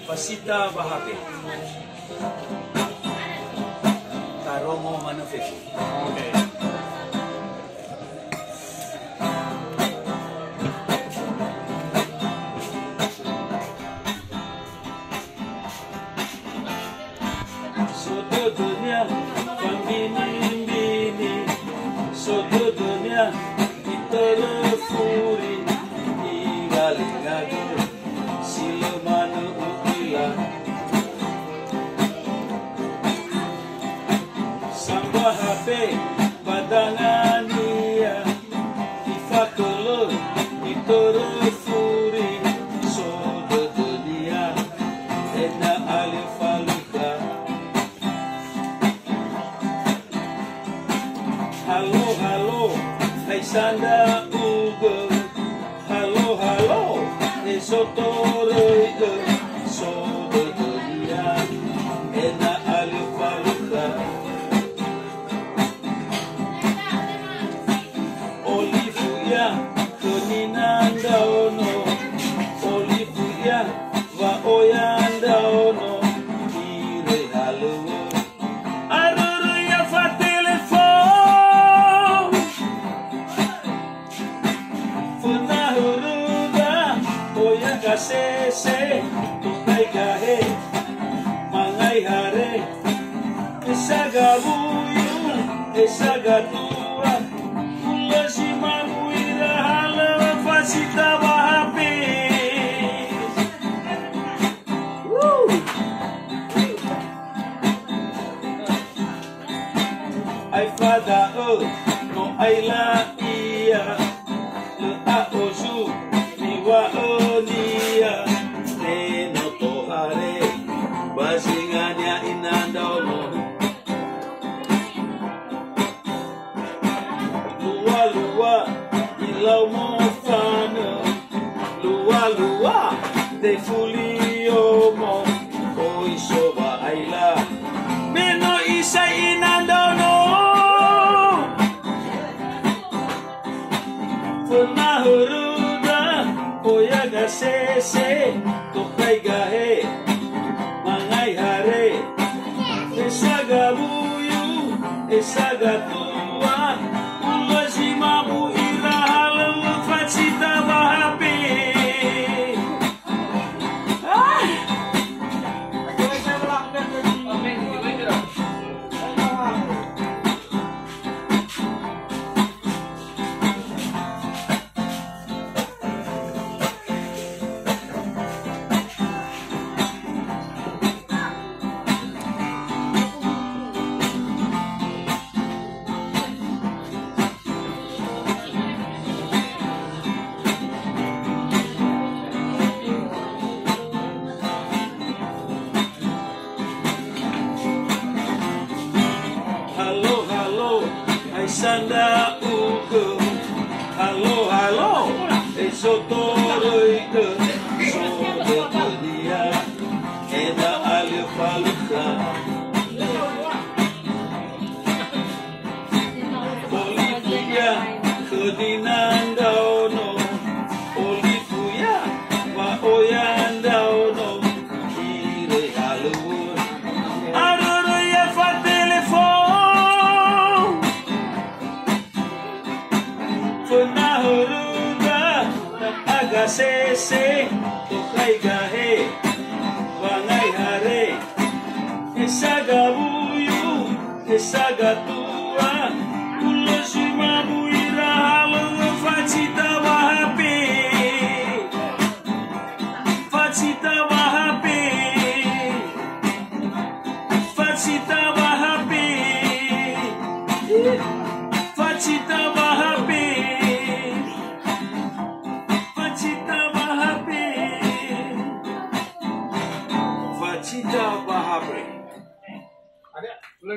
Pasita Bahape Karomo Manufefu. Okay. Soto dunia pambini-bini, soto dunia iterefuri, igaling-gago sila manuukila. Samba hape badangan niya, ifakolo iterefuri, soto dunia ena alifaluka. Halo, halo, ay sanda ugo. Halo, halo, ay sotoroigo. Sodo dunia, ena alifaluka. Olifuya, kuninanda ono. Olifuya, wa oyanda ono. Ire halo. Kasese, tukai gahe, mangai hare, esaga buyu, esaga tua, ulasi mamuira hala fasita bahape. Ai fada no ai la ia, le a ozu, niwa onia. Basingannya inandono, lua-lua ilau mofano, lua-lua de fulio mo, oi soba aila, meno isa inandono, pernah huruda, oya gasese, tokai gahe. Esaga buyu, esaga tua, ulasi mamu ira halang facita bahape. Sanda ugo, halo halo, esotoroigo, sodo dunia, ena alifaluka. Olifuya, kuninanda ono, olifuya, wa oyanda ono, ire haluun. Aroro ya fa telefon. Pernah huruda, aga sese, tokai gahe, wangai hare, esaga buyu, esaga tua, ulasi mamuira halang facita bahape, facita bahape, facita bahape, facita bahape. Facita Bahape.